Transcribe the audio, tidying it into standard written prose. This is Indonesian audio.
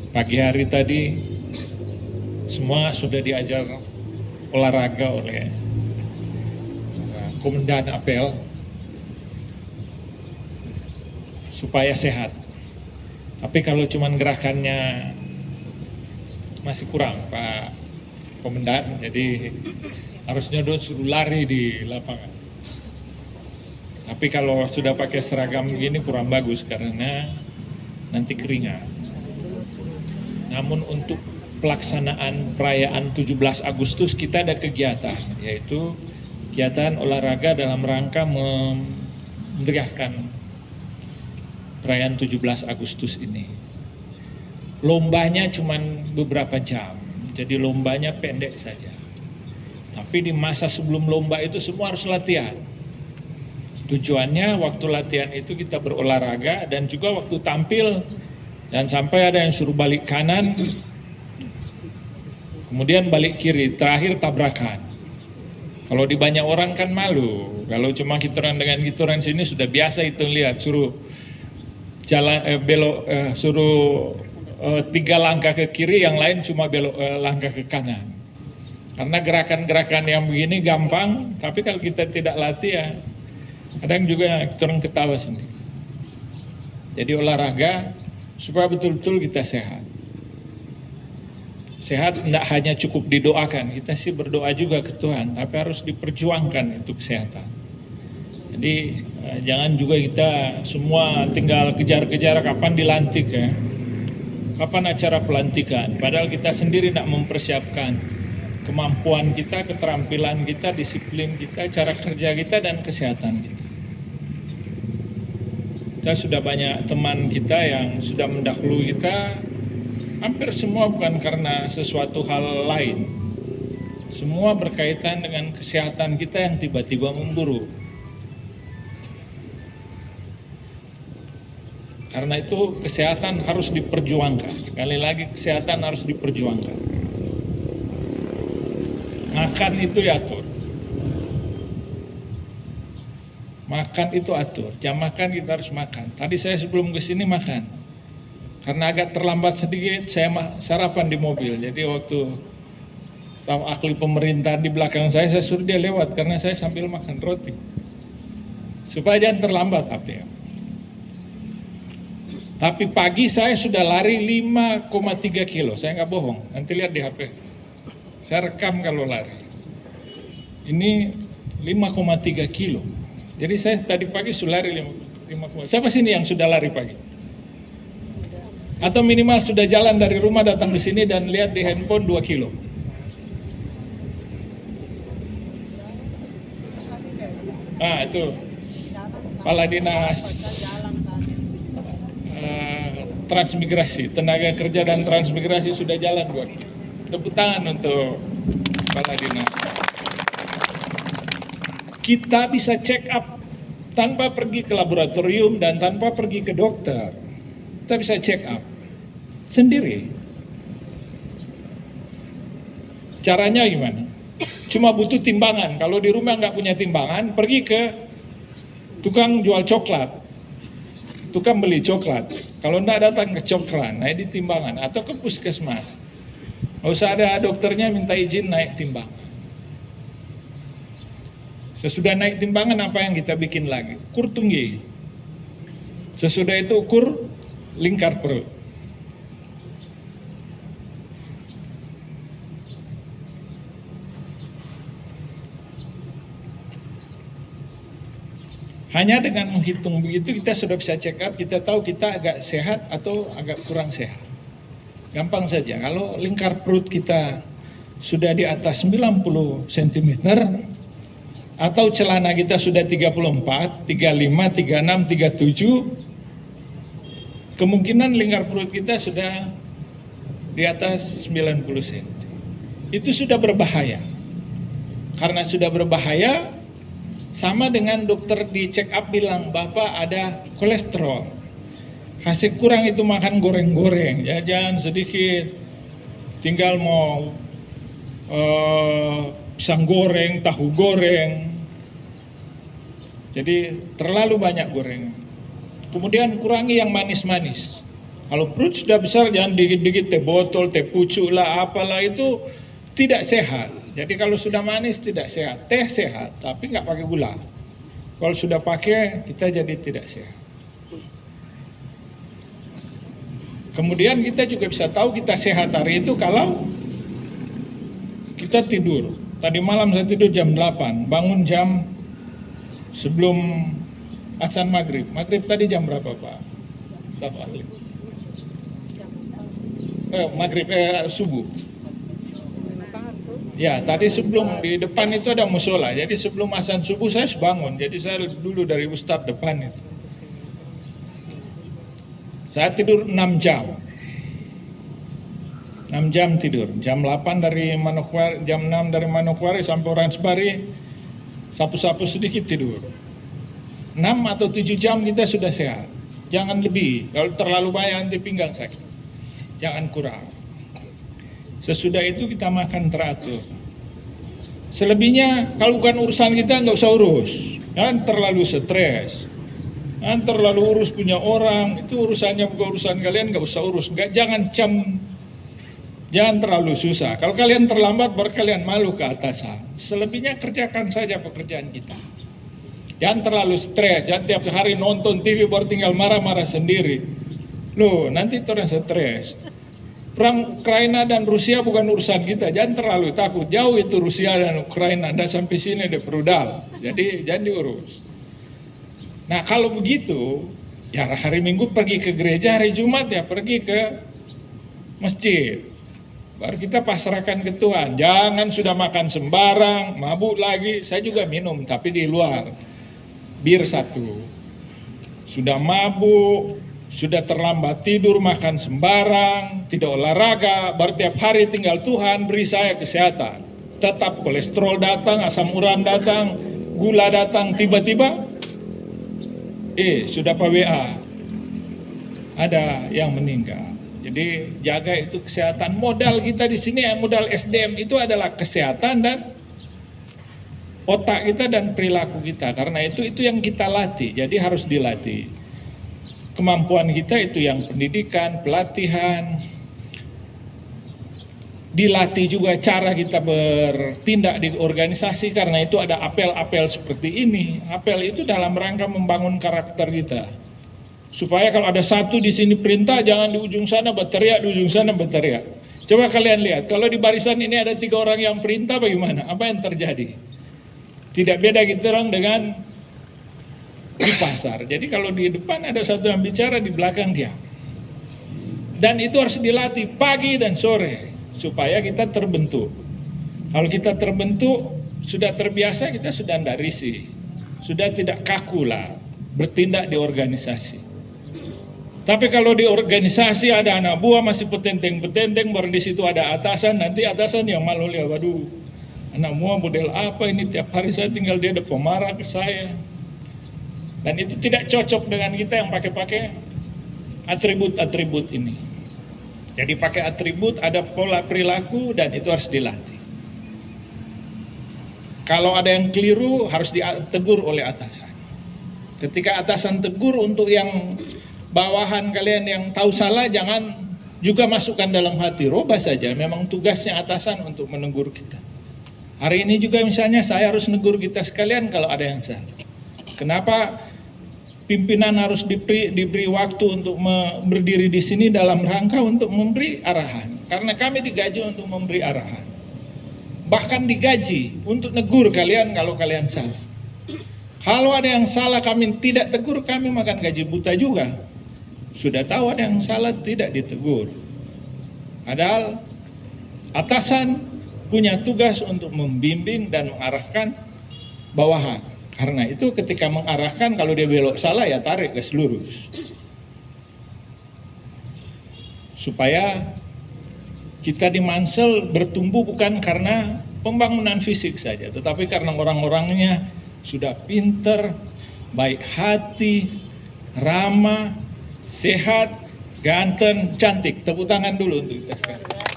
Pagi hari tadi semua sudah diajar olahraga oleh Komandan Apel supaya sehat. Tapi kalau cuman gerakannya masih kurang Pak Komandan, jadi harusnya suruh lari di lapangan. Tapi kalau sudah pakai seragam begini kurang bagus karena nanti keringat. Namun untuk pelaksanaan perayaan 17 Agustus kita ada kegiatan, yaitu kegiatan olahraga dalam rangka memeriahkan perayaan 17 Agustus ini. Lombanya cuma beberapa jam, jadi lombanya pendek saja. Tapi di masa sebelum lomba itu semua harus latihan. Tujuannya waktu latihan itu kita berolahraga dan juga waktu tampil, dan sampai ada yang suruh balik kanan, kemudian balik kiri, terakhir tabrakan. Kalau di banyak orang kan malu. Kalau cuma gituran dengan gituran sini sudah biasa itu lihat, suruh jalan belok, suruh 3 langkah ke kiri, yang lain cuma belok langkah ke kanan. Karena gerakan-gerakan yang begini gampang, tapi kalau kita tidak latih kadang juga orang ketawa sendiri. Jadi olahraga supaya betul-betul kita sehat. Sehat tidak hanya cukup didoakan, kita sih berdoa juga ke Tuhan, tapi harus diperjuangkan itu kesehatan. Jadi jangan juga kita semua tinggal kejar-kejar kapan dilantik ya. Kapan acara pelantikan, padahal kita sendiri tidak mempersiapkan kemampuan kita, keterampilan kita, disiplin kita, cara kerja kita, dan kesehatan kita. Kita sudah banyak teman kita yang sudah mendahului kita, hampir semua bukan karena sesuatu hal lain. Semua berkaitan dengan kesehatan kita yang tiba-tiba memburuk. Karena itu kesehatan harus diperjuangkan. Sekali lagi, kesehatan harus diperjuangkan. Makan itu diatur. Makan itu atur. Jam makan kita harus makan. Tadi saya sebelum ke sini makan. Karena agak terlambat sedikit, saya sarapan di mobil. Jadi waktu sama ahli pemerintahan di belakang saya suruh dia lewat karena saya sambil makan roti. Supaya jangan terlambat Tapi pagi saya sudah lari 5,3 kilo. Saya nggak bohong. Nanti lihat di HP. Saya rekam kalau lari. Ini 5,3 kilo. Jadi saya tadi pagi sudah lari 5. Siapa sini yang sudah lari pagi? Atau minimal sudah jalan dari rumah datang ke sini dan lihat di handphone 2 kilo. Itu Kepala Dinas Transmigrasi, Tenaga Kerja dan Transmigrasi sudah jalan 2 kilo. Tepuk tangan untuk Kepala Dinas. Kita bisa check up tanpa pergi ke laboratorium dan tanpa pergi ke dokter. Kita bisa check up sendiri. Caranya gimana? Cuma butuh timbangan. Kalau di rumah nggak punya timbangan, pergi ke tukang jual coklat. Tukang beli coklat. Kalau nggak datang ke cokran, naik di timbangan. Atau ke puskesmas. Nggak usah ada dokternya, minta izin naik timbangan. Sesudah naik timbangan, apa yang kita bikin lagi? Ukur tinggi. Sesudah itu ukur lingkar perut. Hanya dengan menghitung begitu kita sudah bisa check up, kita tahu kita agak sehat atau agak kurang sehat. Gampang saja, kalau lingkar perut kita sudah di atas 90 cm, atau celana kita sudah 34, 35, 36, 37, kemungkinan lingkar perut kita sudah di atas 90 cm. Itu sudah berbahaya. Karena sudah berbahaya, sama dengan dokter di check up bilang, Bapak ada kolesterol. Hasil kurang itu makan goreng-goreng, jajan sedikit, tinggal mau pisang goreng, tahu goreng. Jadi terlalu banyak goreng. Kemudian kurangi yang manis-manis. Kalau perut sudah besar jangan dikit-dikit teh botol, teh pucuk lah, apalah, itu tidak sehat. Jadi kalau sudah manis tidak sehat. Teh sehat, tapi nggak pakai gula. Kalau sudah pakai, kita jadi tidak sehat. Kemudian kita juga bisa tahu kita sehat hari itu kalau kita tidur. Tadi malam saya tidur jam 8, bangun jam sebelum azan maghrib. Maghrib tadi jam berapa, Pak? Maghrib, subuh. Ya, tadi sebelum di depan itu ada musola. Jadi sebelum azan subuh saya bangun. Jadi saya dulu dari Ustadz depan itu. Saya tidur 6 jam. 6 jam tidur. Jam 8 dari Manokwari, jam 6 dari Manokwari sampai Oransbari, sapu-sapu sedikit tidur. 6 atau 7 jam kita sudah sehat. Jangan lebih. Kalau terlalu banyak nanti pinggang sakit. Jangan kurang. Sesudah itu kita makan teratur. Selebihnya kalau bukan urusan kita nggak usah urus. Jangan terlalu stres. Jangan terlalu urus punya orang. Itu urusannya, bukan urusan kalian, nggak usah urus. Jangan terlalu susah. Kalau kalian terlambat baru kalian malu ke atasan. Selebihnya kerjakan saja pekerjaan kita. Jangan terlalu stres. Jangan tiap hari nonton TV baru tinggal marah-marah sendiri. Loh, nanti terus stres. Perang Ukraina dan Rusia bukan urusan kita, jangan terlalu takut. Jauh itu Rusia dan Ukraina, Anda sampai sini ada rudal. Jadi jangan diurus. Nah kalau begitu, ya hari Minggu pergi ke gereja, hari Jumat ya pergi ke masjid. Baru kita pasrahkan ke Tuhan. Jangan sudah makan sembarang, mabuk lagi. Saya juga minum, tapi di luar. Bir 1. Sudah mabuk, sudah terlambat tidur, makan sembarang, tidak olahraga, baru tiap hari tinggal Tuhan beri saya kesehatan. Tetap kolesterol datang, asam urat datang, gula datang, tiba-tiba sudah PWA. Ada yang meninggal. Jadi jaga itu kesehatan. Modal kita di sini, modal SDM itu adalah kesehatan dan otak kita dan perilaku kita. Karena itu yang kita latih. Jadi harus dilatih. Kemampuan kita itu yang pendidikan, pelatihan, dilatih juga cara kita bertindak di organisasi, karena itu ada apel-apel seperti ini. Apel itu dalam rangka membangun karakter kita. Supaya kalau ada satu di sini perintah, jangan di ujung sana berteriak, di ujung sana berteriak. Coba kalian lihat, kalau di barisan ini ada 3 orang yang perintah, bagaimana? Apa yang terjadi? Tidak beda kita orang dengan di pasar. Jadi kalau di depan ada satu yang bicara, di belakang dia. Dan itu harus dilatih pagi dan sore supaya kita terbentuk. Kalau kita terbentuk, sudah terbiasa, kita sudah tidak risih. Sudah tidak kaku lah bertindak di organisasi. Tapi kalau di organisasi ada anak buah masih petenteng-petenteng, baru di situ ada atasan, nanti atasan yang malu lihat, waduh, anak buah model apa ini, tiap hari saya tinggal dia ada pemarah ke saya. Dan itu tidak cocok dengan kita yang pakai atribut-atribut ini. Jadi pakai atribut, ada pola perilaku, dan itu harus dilatih. Kalau ada yang keliru harus ditegur oleh atasan. Ketika atasan tegur, untuk yang bawahan kalian yang tahu salah, jangan juga masukkan dalam hati, robah saja. Memang tugasnya atasan untuk menegur kita. Hari ini juga misalnya saya harus negur kita sekalian kalau ada yang salah. Kenapa pimpinan harus diberi waktu untuk berdiri di sini dalam rangka untuk memberi arahan? Karena kami digaji untuk memberi arahan. Bahkan digaji untuk negur kalian kalau kalian salah. Kalau ada yang salah kami tidak tegur, kami makan gaji buta juga. Sudah tahu ada yang salah, tidak ditegur. Padahal atasan punya tugas untuk membimbing dan mengarahkan bawahan. Karena itu ketika mengarahkan, kalau dia belok salah ya tarik ke lurus. Supaya kita di Mansel bertumbuh bukan karena pembangunan fisik saja, tetapi karena orang-orangnya sudah pinter, baik hati, ramah, sehat, ganteng, cantik. Tepuk tangan dulu untuk kita sekarang.